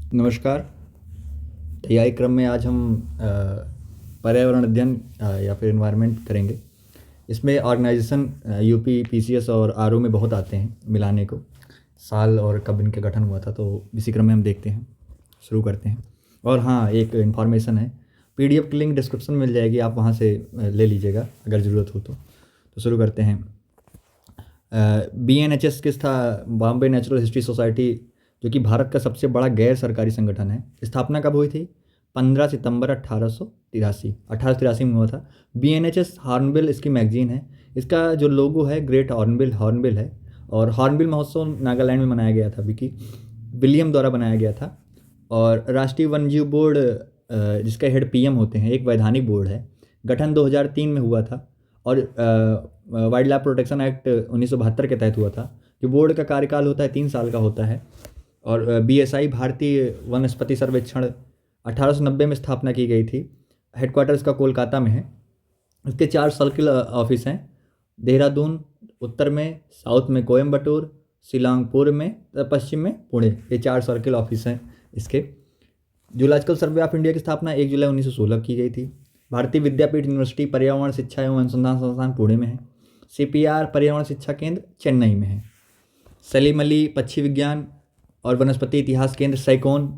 नमस्कार। तैयारी क्रम में आज हम पर्यावरण अध्ययन या फिर एनवायरनमेंट करेंगे। इसमें ऑर्गेनाइजेशन यूपी पीसीएस और आरओ में बहुत आते हैं मिलाने को, साल और कब इनका गठन हुआ था, तो इसी क्रम में हम देखते हैं, शुरू करते हैं। और हाँ, एक इन्फॉर्मेशन है, पीडीएफ की लिंक डिस्क्रिप्शन में मिल जाएगी, आप वहाँ से ले लीजिएगा अगर ज़रूरत हो तो शुरू करते हैं। BNHS किस था? बॉम्बे नेचुरल हिस्ट्री सोसाइटी, जो कि भारत का सबसे बड़ा गैर सरकारी संगठन है। स्थापना कब हुई थी? 15 सितंबर 1883 में हुआ था। BNHS हॉर्नबिल इसकी मैगजीन है। इसका जो लोगो है ग्रेट हॉर्नबिल है। और हॉर्नबिल महोत्सव नागालैंड में मनाया गया था, विकी विलियम द्वारा बनाया गया था। और राष्ट्रीय वन्यजीव बोर्ड, जिसका हेड PM होते हैं, एक वैधानिक बोर्ड है। गठन 2003 में हुआ था। और वाइल्ड लाइफ प्रोटेक्शन एक्ट 1972 के तहत हुआ था। जो बोर्ड का कार्यकाल होता है 3 साल का होता है। और BSI भारतीय वनस्पति सर्वेक्षण 1890 में स्थापना की गई थी। हेडक्वार्टर इसका कोलकाता में है। इसके 4 सर्किल ऑफिस हैं, देहरादून उत्तर में, साउथ में कोयम्बटूर, शिलांग पूर्व में, पश्चिम में पुणे। ये 4 सर्किल ऑफिस हैं इसके। जूलॉजिकल सर्वे ऑफ इंडिया की स्थापना 1 जुलाई 1916 की गई थी। भारतीय विद्यापीठ यूनिवर्सिटी पर्यावरण शिक्षा एवं अनुसंधान संस्थान पुणे में है। CPR पर्यावरण शिक्षा केंद्र चेन्नई में है। सलीम अली पक्षी विज्ञान और वनस्पति इतिहास केंद्र सैकोन,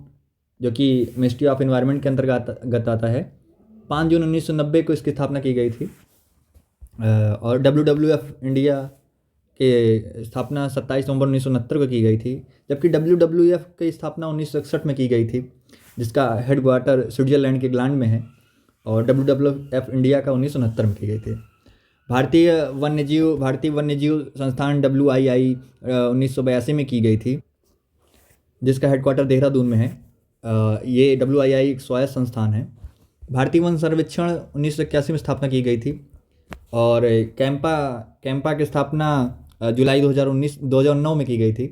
जो कि मिनिस्ट्री ऑफ एनवायरनमेंट के अंतर्गत आता है, 5 जून 1990 को इसकी स्थापना की गई थी। और WWF इंडिया के स्थापना 27 नवंबर 1969 को की गई थी, जबकि WWF की स्थापना 1961 में की गई थी, जिसका हेडक्वार्टर स्विट्जरलैंड के ग्लांड में है। और WWF इंडिया का 1969 में की गई थी। भारतीय वन्यजीव संस्थान WII 1982 में की गई थी, जिसका हेडक्वार्टर देहरादून में है। ये WII एक स्वायत्त संस्थान है। भारतीय वन सर्वेक्षण 1981 में स्थापना की गई थी। और कैंपा की स्थापना जुलाई 2009 में की गई थी।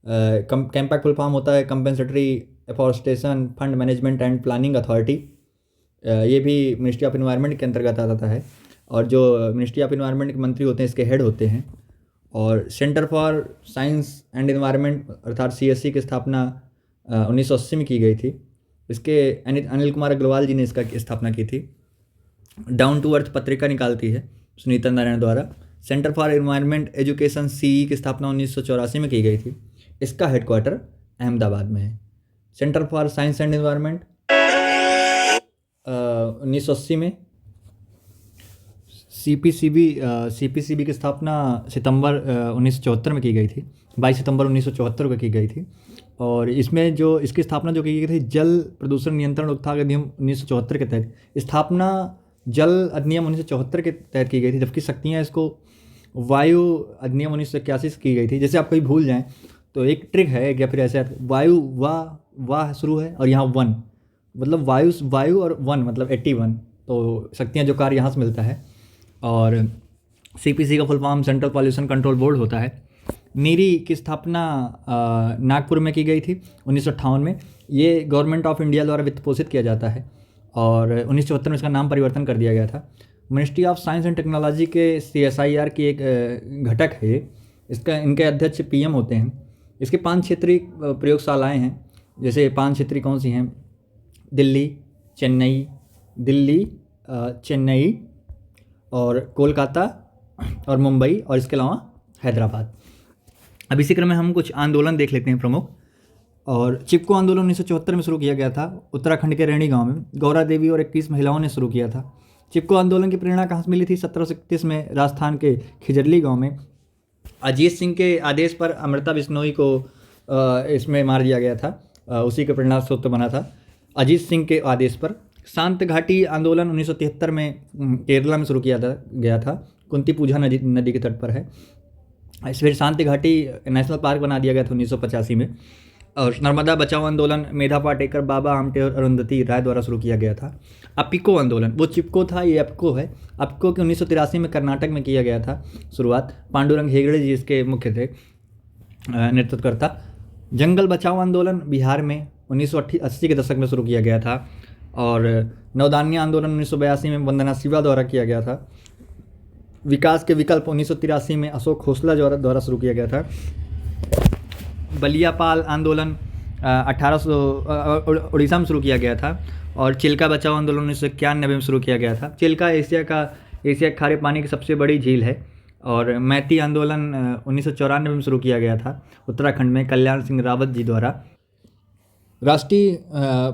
कैंपा फुल फॉर्म होता है compensatory afforestation fund management and planning authority. ये भी मिनिस्ट्री ऑफ एनवायरनमेंट के अंतर्गत आता है। और जो मिनिस्ट्री ऑफ एनवायरनमेंट के मंत्री होते हैं, इसके हेड होते हैं। और centre for science and environment अर्थात CSE की स्थापना 1980 में की गई थी। इसके अनिल कुमार अग्रवाल जी ने इसका स्थापना की थी। डाउन टू अर्थ पत्रिका निकालती है सुनीता नारायण द्वारा। Centre for environment education CE की स्थापना 1984 में की गई थी। इसका हेडक्वार्टर अहमदाबाद में है। Centre for science and environment 1980 में। CPCB की स्थापना सितंबर 1974 में की गई थी, 22 सितंबर 1974 को की गई थी। और इसमें जो इसकी स्थापना जो की गई थी, जल प्रदूषण नियंत्रण रोकथाम अधिनियम 1974 के तहत स्थापना जल अधिनियम 1974 के तहत की गई थी, जबकि शक्तियाँ इसको वायु अधिनियम 1981 से की गई थी। जैसे आप कहीं भूल जाएं तो एक ट्रिक है, या फिर ऐसे वायु वाह शुरू है और यहाँ वन, मतलब वायु और वन मतलब 81, तो शक्तियाँ जो कार्य यहाँ से मिलता है। और CPC का full form central pollution control board होता है। नीरी की स्थापना नागपुर में की गई थी 1958 में। ये गवर्नमेंट ऑफ इंडिया द्वारा वित्त पोषित किया जाता है। और 1974 में इसका नाम परिवर्तन कर दिया गया था। Ministry of science and technology के CSIR की एक घटक है ये। इनके अध्यक्ष PM होते हैं। इसके 5 क्षेत्रीय प्रयोगशालाएँ हैं। जैसे 5 क्षेत्रीय कौन सी हैं? दिल्ली, चेन्नई और कोलकाता और मुंबई, और इसके अलावा हैदराबाद। अब इसी क्रम में हम कुछ आंदोलन देख लेते हैं प्रमुख। और चिपको आंदोलन 1974 में शुरू किया गया था उत्तराखंड के रैणी गांव में। गौरा देवी और 21 महिलाओं ने शुरू किया था। चिपको आंदोलन की प्रेरणा कहाँ से मिली थी? 1731 में राजस्थान के खिजरली गांव में अजीत सिंह के आदेश पर अमृता बिश्नोई को इसमें मार दिया गया था। उसी का प्रेरणा स्रोत बना था, अजीत सिंह के आदेश पर। शांत घाटी आंदोलन 1973 में केरला में शुरू किया गया था। कुंती पूजा नदी के तट पर है। फिर शांति घाटी नेशनल पार्क बना दिया गया था 1985 में। और नर्मदा बचाओ आंदोलन मेधा पाटेकर, बाबा आमटे और अरुंधति राय द्वारा शुरू किया गया था। अपिको आंदोलन, वो चिपको था, ये अपिको है। अपिको के 1983 में कर्नाटक में किया गया था शुरुआत। पांडुरंग हेगड़े जी इसके मुख्य थे, नेतृत्वकर्ता। जंगल बचाओ आंदोलन बिहार में 1980 के दशक में शुरू किया गया था। और नवदान्य आंदोलन 1982 में वंदना शिवा द्वारा किया गया था। विकास के विकल्प 1983 में अशोक खोसला द्वारा शुरू किया गया था। बलियापाल आंदोलन 1800 उड़ीसा में शुरू किया गया था। और चिल्का बचाओ आंदोलन 1991 में शुरू किया गया था। चिल्का एशिया के खारे पानी की सबसे बड़ी झील है। और मैती आंदोलन 1994 में शुरू किया गया था उत्तराखंड में कल्याण सिंह रावत जी द्वारा। राष्ट्रीय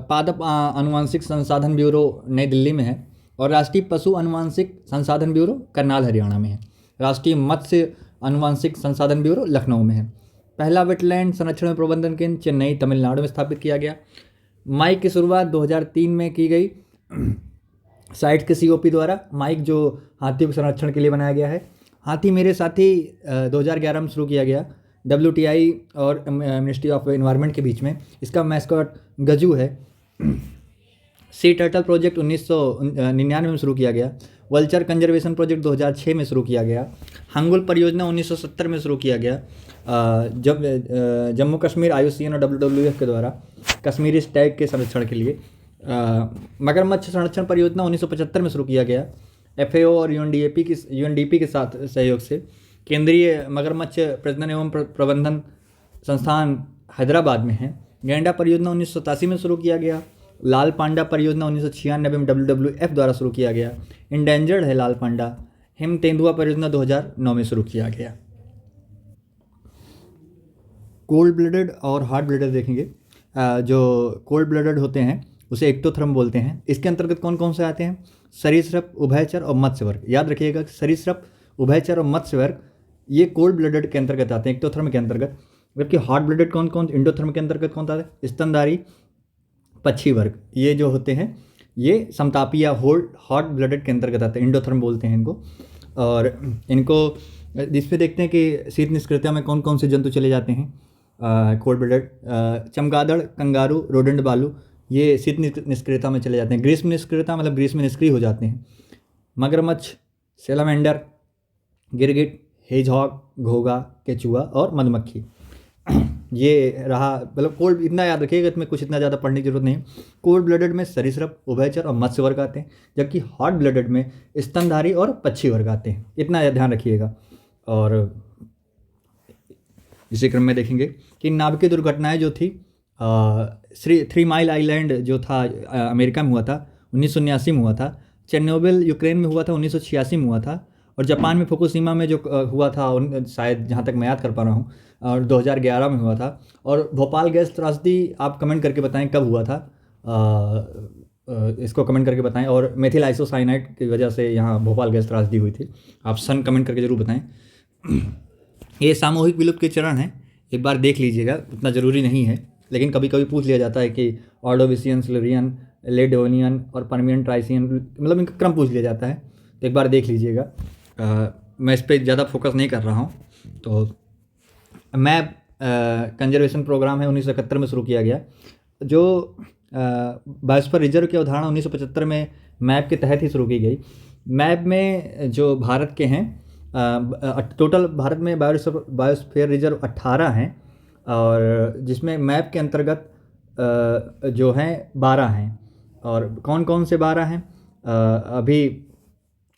पादप आनुवांशिक संसाधन ब्यूरो नई दिल्ली में है। और राष्ट्रीय पशु आनुवांशिक संसाधन ब्यूरो करनाल हरियाणा में है। राष्ट्रीय मत्स्य आनुवांशिक संसाधन ब्यूरो लखनऊ में है। पहला वेटलैंड संरक्षण एवं प्रबंधन केंद्र चेन्नई तमिलनाडु में स्थापित किया गया। माइक की शुरुआत 2003 में की गई साइट के सीओपी द्वारा। माइक जो हाथियों के संरक्षण के लिए बनाया गया है। हाथी मेरे साथी 2011 में शुरू किया गया WTI और मिनिस्ट्री ऑफ एनवायरनमेंट के बीच में। इसका मैस्कॉट गजू है। सी टर्टल प्रोजेक्ट 1999 में शुरू किया गया। वल्चर कंजर्वेशन प्रोजेक्ट 2006 में शुरू किया गया। हंगुल परियोजना 1970 में शुरू किया गया जब जम्मू कश्मीर IUCN और WWF के द्वारा कश्मीरी स्टैग के संरक्षण के लिए। मगरमच्छ संरक्षण परियोजना 1975 में शुरू किया गया। FAO और UNDP के साथ सहयोग से। केंद्रीय मगरमच्छ प्रजनन एवं प्रबंधन संस्थान हैदराबाद में है। गैंडा परियोजना 1987 में शुरू किया गया। लाल पांडा परियोजना 1996 में WWF द्वारा शुरू किया गया। इंडेंजर्ड है लाल पांडा। हिम तेंदुआ परियोजना 2009 में शुरू किया गया। कोल्ड ब्लडेड और हार्ड ब्लडेड देखेंगे। जो कोल्ड ब्लडेड होते हैं उसे एक्टोथर्म बोलते हैं। इसके अंतर्गत कौन कौन से आते हैं? सरीसृप, उभयचर और मत्स्य वर्ग। याद रखिएगा सरीसृप, उभयचर और मत्स्य वर्ग ये कोल्ड ब्लडेड के अंतर्गत आते हैं, एक्टोथर्म के अंतर्गत। जबकि हॉट ब्लडेड कौन कौन इंडोथर्म के अंतर्गत कौन आता है? स्तनधारी पक्षी वर्ग ये जो होते हैं ये समतापी या हॉट ब्लडेड के अंतर्गत आते हैं, इंडोथर्म बोलते हैं इनको। और इनको इस पे देखते हैं कि शीत निष्क्रियता में कौन कौन से जंतु चले जाते हैं। कोल्ड ब्लडेड चमगादड़, कंगारू, रोडेंट बालू ये शीत निष्क्रियता में चले जाते हैं। ग्रीष्म निष्क्रियता मतलब ग्रीष्म में निष्क्रिय हो जाते हैं। मगरमच्छ, सेलामेंडर, गिरगिट, हेजहॉग, घोगा, केचुआ और मधुमक्खी ये रहा। मतलब कोल्ड इतना याद रखिएगा, इसमें कुछ इतना ज़्यादा पढ़ने की जरूरत नहीं। कोल्ड ब्लडेड में सरीसृप, उभयचर और मत्स्य वर्ग आते हैं। जबकि हॉट ब्लडेड में स्तनधारी और पक्षी वर्ग आते हैं। इतना ध्यान रखिएगा। और इसी क्रम में देखेंगे कि नाभिकीय दुर्घटनाएं जो थी 3 माइल आइलैंड जो था अमेरिका में हुआ था 1979 में हुआ था। चेर्नोबिल यूक्रेन में हुआ था 1986 में हुआ था। और जापान में फुकुशिमा में जो हुआ था शायद जहाँ तक मैं याद कर पा रहा हूँ और 2011 में हुआ था। और भोपाल गैस त्रासदी आप कमेंट करके बताएं कब हुआ था। इसको कमेंट करके बताएं। और मेथिल आइसोसाइनाइड की वजह से यहाँ भोपाल गैस त्रासदी हुई थी। आप सन कमेंट करके ज़रूर बताएं। ये सामूहिक विलुप्त के चरण हैं, एक बार देख लीजिएगा, उतना ज़रूरी नहीं है लेकिन कभी कभी पूछ लिया जाता है कि ऑर्डोविसियन, सिल्वियन, लेडोनियन और परमियन ट्राइसियन मतलब इनका क्रम पूछ लिया जाता है, तो एक बार देख लीजिएगा। मैं इस पर ज़्यादा फोकस नहीं कर रहा हूँ। तो मैप कंजर्वेशन प्रोग्राम है 1971 में शुरू किया गया। जो बायोस्फीयर रिजर्व की अवधारणा 1975 में मैप के तहत ही शुरू की गई। मैप में जो भारत के हैं टोटल भारत में बायोस्फीयर रिजर्व 18 हैं और जिसमें मैप के अंतर्गत जो हैं 12 हैं। और कौन कौन से 12 हैं अभी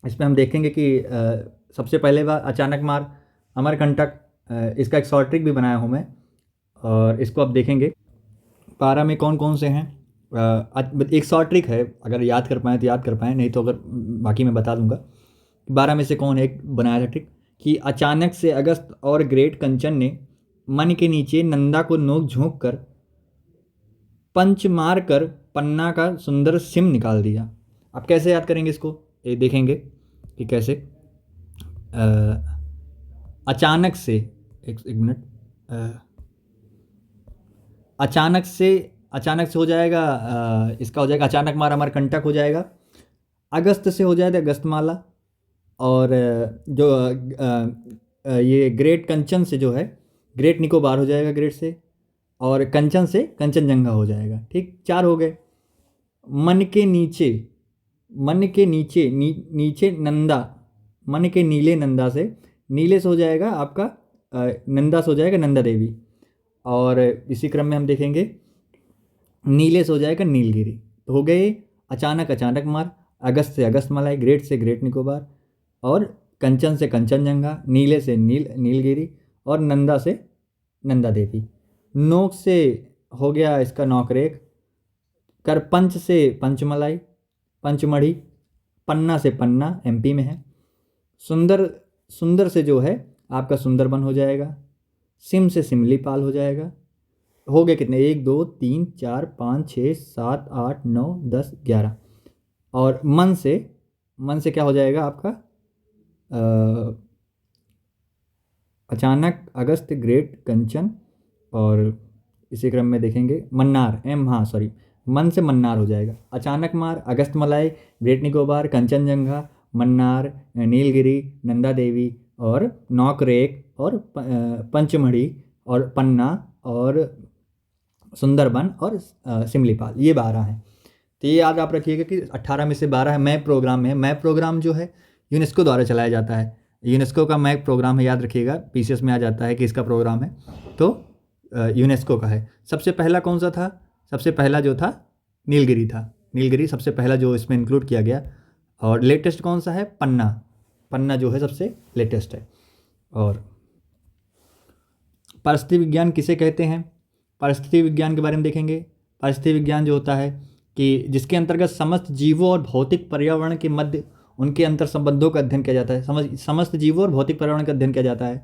इसमें हम देखेंगे कि सबसे पहले बार अचानक मार, अमरकंटक, इसका एक शॉर्ट ट्रिक भी बनाया हूँ मैं और इसको आप देखेंगे 12 में कौन कौन से हैं। एक शॉर्ट ट्रिक है, अगर याद कर पाएँ तो याद कर पाएँ, नहीं तो अगर बाकी मैं बता दूंगा। 12 में से कौन एक बनाया था ट्रिक कि अचानक से अगस्त और ग्रेट कंचन ने मन के नीचे नंदा को नोक झोंक कर पंच मार कर पन्ना का सुंदर सिम निकाल दिया। आप कैसे याद करेंगे इसको, ये देखेंगे कि कैसे। अचानक से एक मिनट, अचानक से हो जाएगा इसका हो जाएगा अचानक मार अमरकंटक हो जाएगा। अगस्त से हो जाएगा अगस्तमाला। और जो ये ग्रेट कंचन से जो है ग्रेट निकोबार हो जाएगा ग्रेट से। और कंचन से कंचनजंगा हो जाएगा। ठीक, 4 हो गए। मन के नीचे नीचे नंदा, मन के नीले नंदा से, नीले से हो जाएगा आपका नंदा से हो जाएगा नंदा देवी। और इसी क्रम में हम देखेंगे नीले से हो जाएगा नीलगिरी। तो हो गए अचानक मार, अगस्त से अगस्तमाला, ग्रेट से ग्रेट निकोबार और कंचन से कंचनजंगा, नीले से नीलगिरी और नंदा से नंदा देवी। नोक से हो गया इसका नौकरेक, कर पंच से पंचमलाई, पंचमढ़ी, पन्ना से पन्ना एमपी में है, सुंदर, सुंदर से जो है आपका सुंदरबन हो जाएगा, सिम से सिमलीपाल हो जाएगा। हो गए कितने, 1 2 3 4 5 6 7 8 9 10 11। और मन से क्या हो जाएगा आपका, अचानक, अगस्त, ग्रेट, कंचन, और इसी क्रम में देखेंगे मन्नार, हाँ सॉरी, मन से मन्नार हो जाएगा। अचानक मार, अगस्त मलाई, ग्रेट निकोबार, कंचनजंगा, मन्नार, नीलगिरी, नंदा देवी, और नौकरेक, और पंचमढ़ी, और पन्ना, और सुंदरबन, और सिमलीपाल, ये 12 हैं। तो ये याद आप रखिएगा कि 18 में से 12 मैप प्रोग्राम है। मैप प्रोग्राम जो है यूनेस्को द्वारा चलाया जाता है। यूनेस्को का मैप प्रोग्राम है, याद रखिएगा, पीसीएस में आ जाता है कि इसका प्रोग्राम है, तो यूनेस्को का है। सबसे पहला कौन सा था, सबसे पहला जो था नीलगिरी था, नीलगिरी सबसे पहला जो इसमें इंक्लूड किया गया। और लेटेस्ट कौन सा है, पन्ना, पन्ना जो है सबसे लेटेस्ट है। और परिस्थिति विज्ञान किसे कहते हैं, परिस्थिति विज्ञान के बारे में देखेंगे। परिस्थिति विज्ञान जो होता है कि जिसके अंतर्गत समस्त जीवों और भौतिक पर्यावरण के मध्य उनके अंतर संबंधों का अध्ययन किया जाता है। समस्त जीवों और भौतिक पर्यावरण का अध्ययन किया जाता है।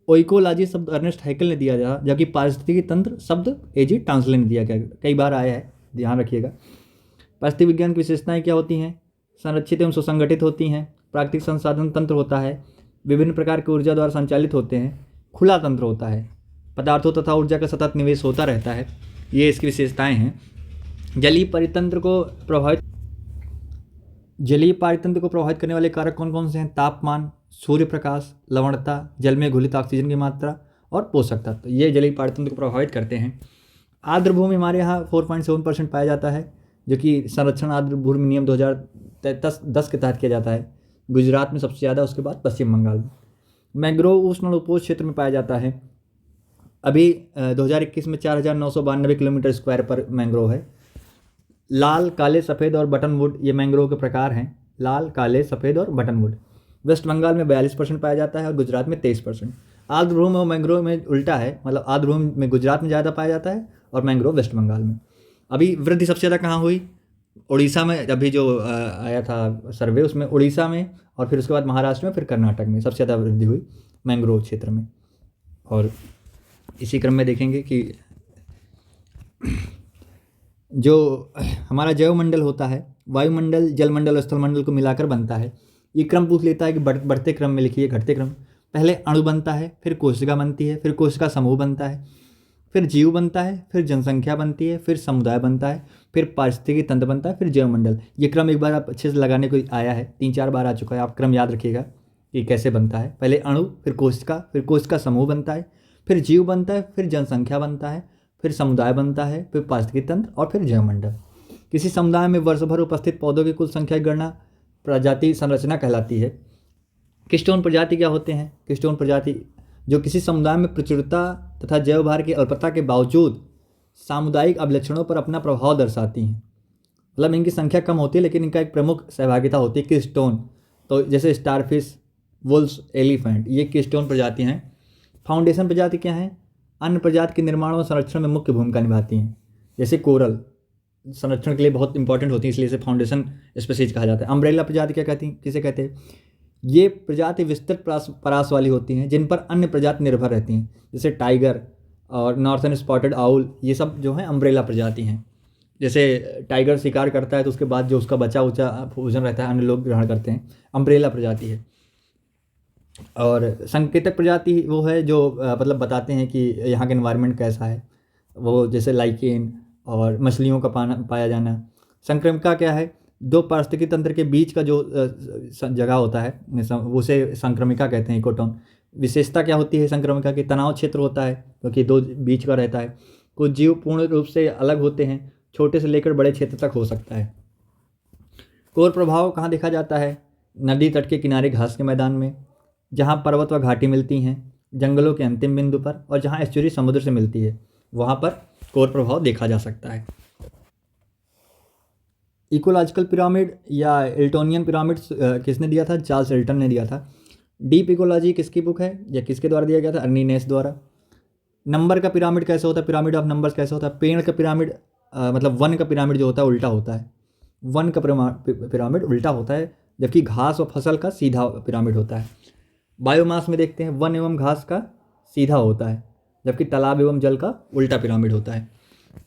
ओइकोलॉजी शब्द अर्नेस्ट हैकेल ने दिया था, जबकि पारिस्थितिकी तंत्र शब्द एजी टांसले ने दिया गया, कई बार आया है, ध्यान रखिएगा। परिस्थिति विज्ञान की विशेषताएं क्या होती हैं, संरक्षित एवं सुसंगठित होती हैं, प्राकृतिक संसाधन तंत्र होता है, विभिन्न प्रकार की ऊर्जा द्वारा संचालित होते हैं, खुला तंत्र होता है, पदार्थों तथा ऊर्जा का सतत निवेश होता रहता है, ये इसकी विशेषताएं हैं। जलीय पारितंत्र को प्रभावित करने वाले कारक कौन कौन से हैं, तापमान, सूर्य प्रकाश, लवणता, जल में घुलित ऑक्सीजन की मात्रा, और पोषक तत्व, ये जलीय पारितंत्र को प्रभावित करते हैं। आर्द्र भूमि हमारे यहाँ 4.7% पाया जाता है, जो कि संरक्षण आर्द्र भूमि नियम 2010 के तहत किया जाता है। गुजरात में सबसे ज़्यादा, उसके बाद पश्चिम बंगाल में। मैंग्रोव उष्ण उपोष्ण क्षेत्र में पाया जाता है। अभी 2021 में 4,992 किलोमीटर स्क्वायर पर मैंग्रोव है। लाल, काले, सफ़ेद और बटनवुड, ये मैंग्रोव के प्रकार हैं, लाल, काले, सफ़ेद और बटनवुड। वेस्ट बंगाल में 42% पाया जाता है और गुजरात में 23%। आर्द्रभूमि और मैंग्रोव में उल्टा है, मतलब आर्द्रभूमि में गुजरात में ज़्यादा पाया जाता है और मैंग्रोव वेस्ट बंगाल में। अभी वृद्धि सबसे ज़्यादा कहाँ हुई, उड़ीसा में, अभी जो आया था सर्वे उसमें उड़ीसा में, और फिर उसके बाद महाराष्ट्र में, फिर कर्नाटक में सबसे ज़्यादा वृद्धि हुई मैंग्रोव क्षेत्र में। और इसी क्रम में देखेंगे कि जो हमारा जैवमंडल होता है, वायुमंडल, जलमंडल और स्थलमंडल को मिलाकर बनता है। ये क्रम पूछ लेता है कि बढ़ते क्रम में लिखिए, घटते क्रम। पहले अणु बनता है, फिर कोशिका बनती है, फिर कोशिका समूह बनता है, फिर जीव बनता है, फिर जनसंख्या बनती है, फिर समुदाय बनता है, फिर पारिस्थितिकी तंत्र बनता है, फिर जैवमंडल। ये क्रम एक बार आप अच्छे से लगाने को आया है, 3-4 बार आ चुका है, आप क्रम याद रखिएगा कि कैसे बनता है। पहले अणु, फिर कोशिका समूह बनता है, फिर जीव बनता है, फिर जनसंख्या बनता है, फिर समुदाय बनता है, फिर पारिस्थितिकी तंत्र, और फिर जैवमंडल। किसी समुदाय में वर्ष भर उपस्थित पौधों की कुल संख्या की गणना प्रजाति संरचना कहलाती है। किस्टोन प्रजाति क्या होते हैं, किस्टोन प्रजाति जो किसी समुदाय में प्रचुरता तथा जैव भार की अल्पता के बावजूद सामुदायिक अभिलक्षणों पर अपना प्रभाव दर्शाती हैं। मतलब इनकी संख्या कम होती है लेकिन इनका एक प्रमुख सहभागिता होती है किस्टोन। तो जैसे स्टारफिश, वुल्स, एलिफेंट, ये किस्टोन प्रजाति हैं। फाउंडेशन प्रजाति क्या है, अन्य प्रजाति के निर्माण और संरक्षण में मुख्य भूमिका निभाती हैं। जैसे कोरल संरक्षण के लिए बहुत इंपॉर्टेंट होती है, इसलिए इसे फाउंडेशन स्पीशीज कहा जाता है। अम्ब्रेला प्रजाति क्या कहती हैं, किसे कहते हैं, ये प्रजाति विस्तृत परास वाली होती हैं जिन पर अन्य प्रजाति निर्भर रहती हैं। जैसे टाइगर और नॉर्थर्न स्पॉटेड आउल, ये सब जो हैं अम्ब्रेला प्रजाति हैं। जैसे टाइगर शिकार करता है तो उसके बाद जो उसका बचा उचा भोजन रहता है अन्य लोग ग्रहण करते हैं, अम्ब्रेला प्रजाति है। और संकेतक प्रजाति वो है जो मतलब बताते हैं कि यहाँ का एनवायरनमेंट कैसा है, वो जैसे लाइकेन और मछलियों का पाया जाना। संक्रमिका क्या है, दो पारिस्थितिकी तंत्र के बीच का जो जगह होता है उसे संक्रमिका कहते हैं, इकोटोन। विशेषता क्या होती है संक्रमिका की, तनाव क्षेत्र होता है क्योंकि दो बीच का रहता है। कुछ जीव पूर्ण रूप से अलग होते हैं, छोटे से लेकर बड़े क्षेत्र तक हो सकता है। कोर प्रभाव कहाँ देखा जाता है, नदी तट के किनारे घास के मैदान में, जहाँ पर्वत व घाटी मिलती हैं, जंगलों के अंतिम बिंदु पर, और जहाँ एस्चुरी समुद्र से मिलती है वहाँ पर कोर प्रभाव देखा जा सकता है। इकोलॉजिकल पिरामिड या इल्टोनियन पिरामिड किसने दिया था, चार्ल्स इल्टन ने दिया था। डीप इकोलॉजी किसकी बुक है या किसके द्वारा दिया गया था, अर्नी नेस द्वारा। नंबर का पिरामिड कैसे होता है, पिरामिड ऑफ नंबर्स कैसे होता है। पेड़ का पिरामिड मतलब वन का पिरामिड जो होता है उल्टा होता है, वन का पिरामिड उल्टा होता है, जबकि घास और फसल का सीधा पिरामिड होता है। बायोमास में देखते हैं वन एवं घास का सीधा होता है, जबकि तालाब एवं जल का उल्टा पिरामिड होता है।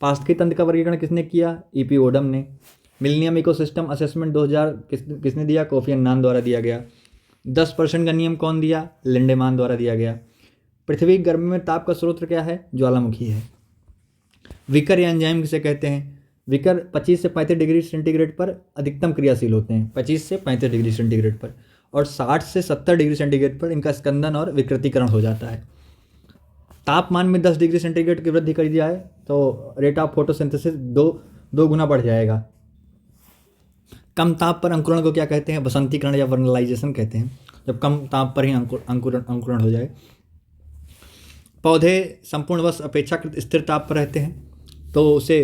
पारिस्थितिकी तंत्र का वर्गीकरण किसने किया, ईपी ओडम ने। मिलेनियम इकोसिस्टम असेसमेंट 2000 किसने दिया, कोफी अन्नान द्वारा दिया गया। 10% का नियम कौन दिया, लिंडेमान द्वारा दिया गया। पृथ्वी की गर्मी में ताप का स्रोत क्या है, ज्वालामुखी है। विकर या एंजाइम किसे कहते हैं, विकर 25 से 35 डिग्री सेंटीग्रेड पर अधिकतम क्रियाशील होते हैं, 25 से 35 डिग्री सेंटीग्रेड पर, और 60 से 70 डिग्री सेंटीग्रेड पर इनका स्कंदन और विकृतीकरण हो जाता है। तापमान में 10 डिग्री सेंटीग्रेड की वृद्धि कर दिया है तो रेट ऑफ फोटोसिंथेसिस दो गुना बढ़ जाएगा। कम ताप पर अंकुरण को क्या कहते हैं, बसंतीकरण या वर्नलाइजेशन कहते हैं, जब कम ताप पर ही अंकुरण हो जाए। पौधे संपूर्णवश अपेक्षाकृत स्थिर ताप पर रहते हैं तो उसे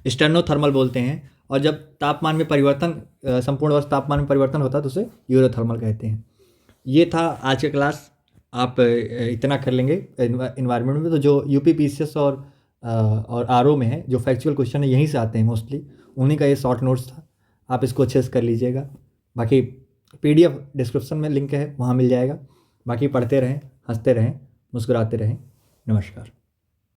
स्टेनोथर्मल बोलते हैं, और जब तापमान में परिवर्तन संपूर्णवश तापमान में परिवर्तन होता है तो उसे यूरोथर्मल कहते हैं। ये था आज का क्लास, आप इतना कर लेंगे इन्वायरमेंट में। तो जो यूपी पीसीएस और आरओ में है, जो फैक्चुअल क्वेश्चन है यहीं से आते हैं मोस्टली, उन्हीं का ये शॉर्ट नोट्स था, आप इसको अच्छे से कर लीजिएगा। बाकी पीडीएफ डिस्क्रिप्शन में लिंक है, वहाँ मिल जाएगा। बाकी पढ़ते रहें, हंसते रहें, मुस्कुराते रहें। नमस्कार।